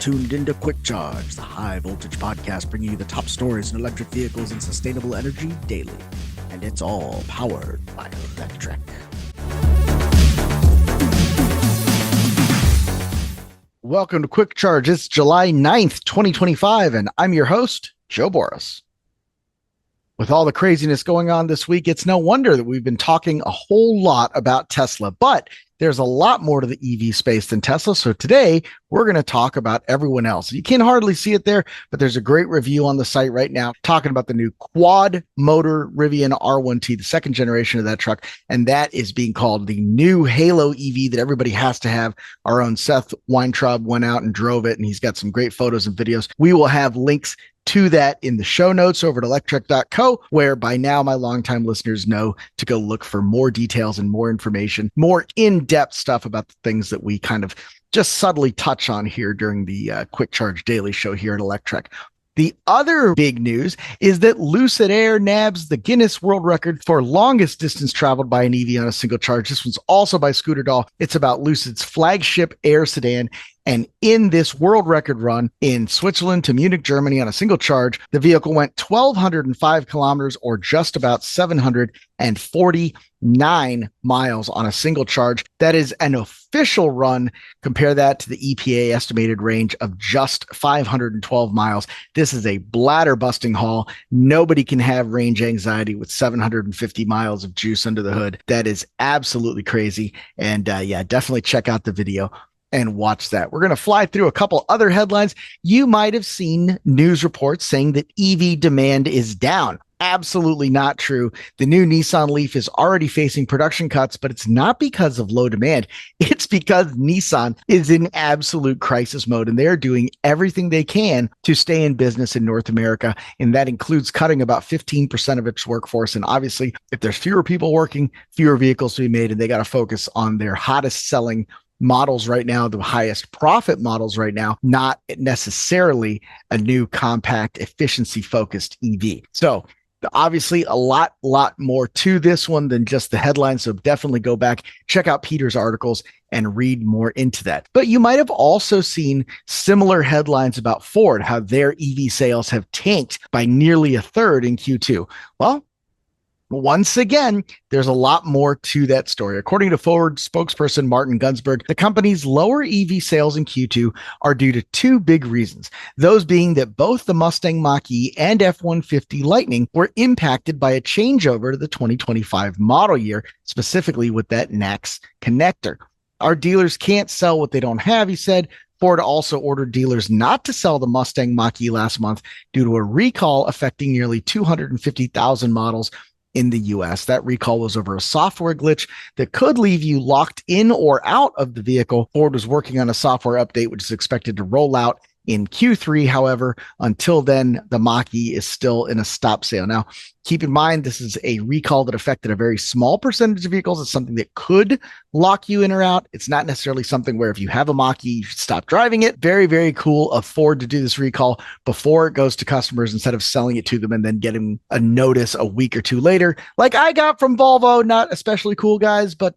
tuned into Quick Charge, the high voltage podcast bringing you the top stories in electric vehicles and sustainable energy daily. And it's all powered by Electrek. Welcome to Quick Charge. It's July 9th, 2025, and I'm your host, Joe Boris. With all the craziness going on this week, it's no wonder that we've been talking a whole lot about Tesla, but there's a lot more to the EV space than Tesla. So today we're going to talk about everyone else. You can hardly see it there, but there's a great review on the site right now talking about the new quad motor Rivian R1T, the second generation of that truck. And that is being called the new Halo EV that everybody has to have. Our own Seth Weintraub went out and drove it, and he's got some great photos and videos. We will have links to that in the show notes over at electrek.co, where by now my longtime listeners know to go look for more details and more information, more in-depth stuff about the things that we kind of just subtly touch on here during the Quick Charge Daily Show here at Electrek. The other big news is that Lucid Air nabs the Guinness World Record for longest distance traveled by an EV on a single charge. This one's also by Scooter Doll. It's about Lucid's flagship Air sedan. And in this world record run in Switzerland to Munich, Germany on a single charge, the vehicle went 1,205 kilometers or just about 749 miles on a single charge. That is an official run. Compare that to the EPA estimated range of just 512 miles. This is a bladder busting haul. Nobody can have range anxiety with 750 miles of juice under the hood. That is absolutely crazy. And definitely check out the video and watch that. We're going to fly through a couple other headlines. You might have seen news reports saying that EV demand is down. Absolutely not true. The new Nissan Leaf is already facing production cuts, but it's not because of low demand. It's because Nissan is in absolute crisis mode, and they're doing everything they can to stay in business in North America. And that includes cutting about 15% of its workforce. And obviously, if there's fewer people working, fewer vehicles to be made, and they got to focus on their hottest selling models right now, the highest profit models right now, not necessarily a new compact efficiency focused EV. So obviously a lot more to this one than just the headline. So definitely go back, check out Peter's articles and read more into that. But you might have also seen similar headlines about Ford, how their EV sales have tanked by nearly a third in Q2. Well, once again, there's a lot more to that story. According to Ford spokesperson Martin Gunsberg, the company's lower EV sales in Q2 are due to two big reasons. Those being that both the Mustang Mach-E and F-150 Lightning were impacted by a changeover to the 2025 model year, specifically with that NACS connector. Our dealers can't sell what they don't have, he said. Ford also ordered dealers not to sell the Mustang Mach-E last month due to a recall affecting nearly 250,000 models in the US. That recall was over a software glitch that could leave you locked in or out of the vehicle. Ford was working on a software update, which is expected to roll out in Q3. However, until then, the Mach-E is still in a stop sale. Now, keep in mind, this is a recall that affected a very small percentage of vehicles. It's something that could lock you in or out. It's not necessarily something where if you have a Mach-E, you should stop driving it. Very, very cool of Ford to do this recall before it goes to customers instead of selling it to them and then getting a notice a week or two later, like I got from Volvo. Not especially cool, guys, but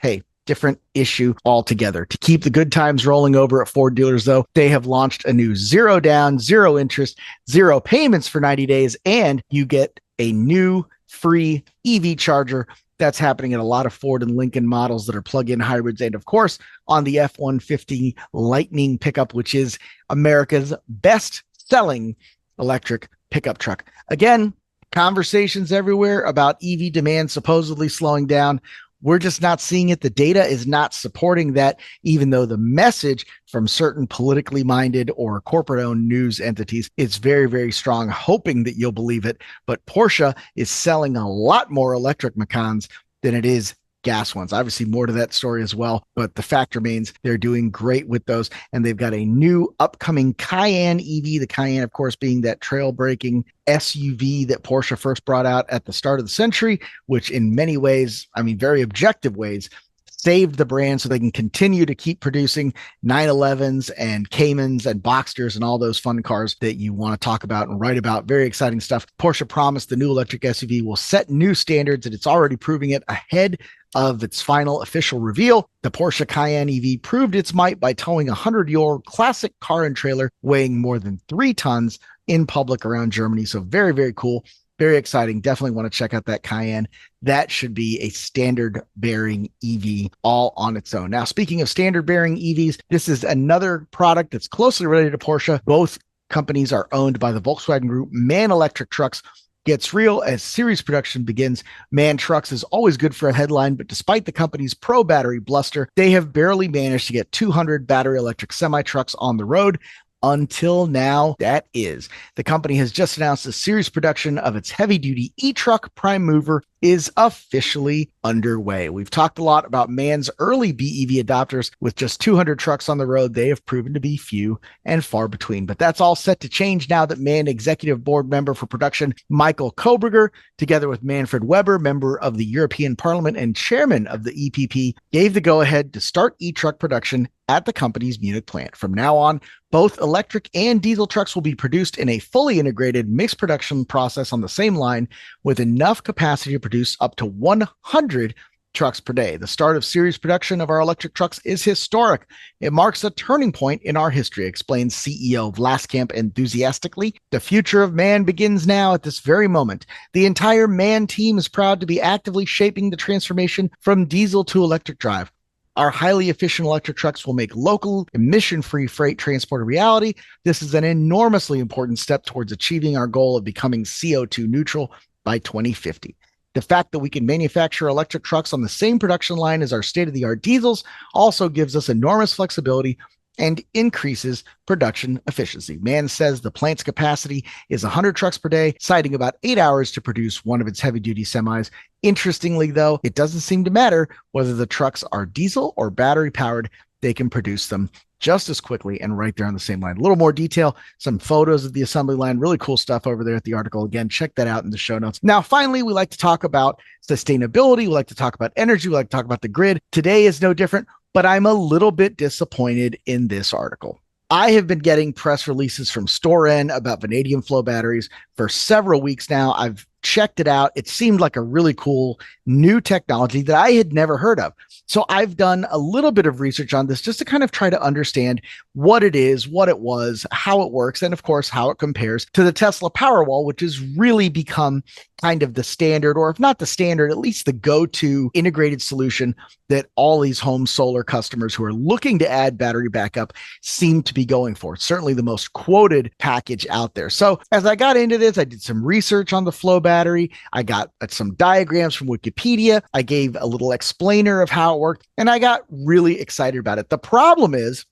hey, different issue altogether. To keep the good times rolling over at Ford dealers, though, they have launched a new 0 down, 0 interest, 0 payments for 90 days, and you get a new free EV charger. That's happening at a lot of Ford and Lincoln models that are plug-in hybrids, and of course on the F-150 Lightning pickup, which is America's best-selling electric pickup truck. Again, conversations everywhere about EV demand supposedly slowing down. We're just not seeing it. The data is not supporting that, even though the message from certain politically minded or corporate-owned news entities is very, very strong, hoping that you'll believe it. But Porsche is selling a lot more electric Macans than it is gas ones. Obviously, more to that story as well, but the fact remains they're doing great with those, and they've got a new upcoming Cayenne EV, the Cayenne, of course, being that trail-breaking SUV that Porsche first brought out at the start of the century, which in many ways, I mean, very objective ways, saved the brand so they can continue to keep producing 911s and Caymans and Boxsters and all those fun cars that you want to talk about and write about. Very exciting stuff. Porsche promised the new electric SUV will set new standards, and it's already proving it ahead of its final official reveal. The Porsche Cayenne EV proved its might by towing a 100-year-old classic car and trailer weighing more than 3 tons in public around Germany. So very, very cool. Very exciting. Definitely want to check out that Cayenne. That should be a standard bearing EV all on its own. Now, speaking of standard bearing EVs, this is another product that's closely related to Porsche. Both companies are owned by the Volkswagen Group. MAN Electric Trucks gets real as series production begins. MAN Trucks is always good for a headline, but despite the company's pro battery bluster, they have barely managed to get 200 battery electric semi-trucks on the road. Until now, that is. The company has just announced the series production of its heavy-duty e-truck prime mover is officially underway. We've talked a lot about MAN's early BEV adopters. With just 200 trucks on the road, they have proven to be few and far between. But that's all set to change now that MAN executive board member for production Michael Koberger, together with Manfred Weber, member of the European Parliament and chairman of the EPP, gave the go-ahead to start e-truck production at the company's Munich plant. From now on, both electric and diesel trucks will be produced in a fully integrated mixed production process on the same line, with enough capacity to produce up to 100 trucks per day. The start of series production of our electric trucks is historic. It marks a turning point in our history, explains CEO Vlaskamp enthusiastically. The future of MAN begins now at this very moment. The entire MAN team is proud to be actively shaping the transformation from diesel to electric drive. Our highly efficient electric trucks will make local, emission-free freight transport a reality. This is an enormously important step towards achieving our goal of becoming CO2 neutral by 2050. The fact that we can manufacture electric trucks on the same production line as our state-of-the-art diesels also gives us enormous flexibility and increases production efficiency. MAN says the plant's capacity is 100 trucks per day, citing about 8 hours to produce one of its heavy-duty semis. Interestingly, though, it doesn't seem to matter whether the trucks are diesel or battery-powered. They can produce them just as quickly and right there on the same line. A little more detail, some photos of the assembly line, really cool stuff over there at the article. Again, check that out in the show notes. Now, finally, we like to talk about sustainability. We like to talk about energy. We like to talk about the grid. Today is no different, but I'm a little bit disappointed in this article. I have been getting press releases from Storen about vanadium flow batteries for several weeks now. I've checked it out. It seemed like a really cool new technology that I had never heard of. So I've done a little bit of research on this just to kind of try to understand what it is, what it was, how it works, and of course, how it compares to the Tesla Powerwall, which has really become kind of the standard, or if not the standard, at least the go-to integrated solution that all these home solar customers who are looking to add battery backup seem to be going for. It's certainly the most quoted package out there. So as I got into this, I did some research on the flow battery. I got some diagrams from Wikipedia. I gave a little explainer of how it worked, and I got really excited about it. The problem is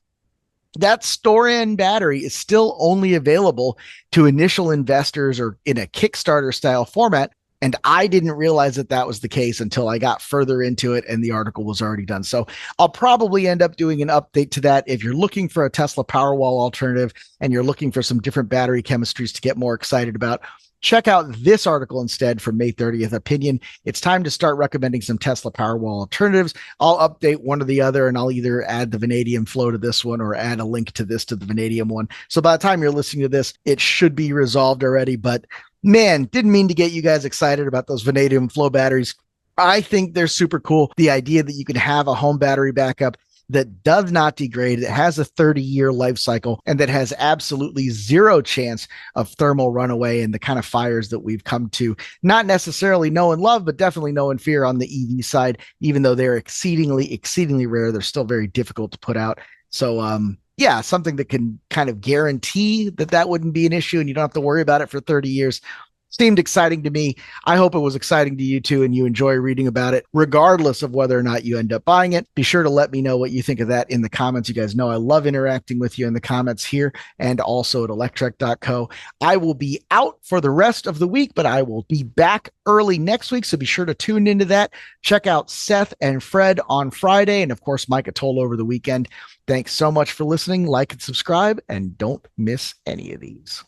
that Storen battery is still only available to initial investors or in a Kickstarter style format. And I didn't realize that that was the case until I got further into it and the article was already done. So I'll probably end up doing an update to that. If you're looking for a Tesla Powerwall alternative and you're looking for some different battery chemistries to get more excited about, check out this article instead from May 30th, Opinion. It's time to start recommending some Tesla Powerwall alternatives. I'll update one or the other, and I'll either add the Venadium flow to this one or add a link to this to the Venadium one. So by the time you're listening to this, it should be resolved already. But man, didn't mean to get you guys excited about those Venadium flow batteries. I think they're super cool. The idea that you can have a home battery backup that does not degrade, that has a 30-year life cycle, and that has absolutely zero chance of thermal runaway and the kind of fires that we've come to not necessarily know and love, but definitely know and fear on the EV side. Even though they're exceedingly rare, they're still very difficult to put out. So yeah, something that can kind of guarantee that wouldn't be an issue and you don't have to worry about it for 30 years. Seemed exciting to me. I hope it was exciting to you too, and you enjoy reading about it, regardless of whether or not you end up buying it. Be sure to let me know what you think of that in the comments. You guys know I love interacting with you in the comments here and also at electrek.co. I will be out for the rest of the week, but I will be back early next week, so be sure to tune into that. Check out Seth and Fred on Friday, and of course, Mike Atoll over the weekend. Thanks so much for listening. Like and subscribe, and don't miss any of these.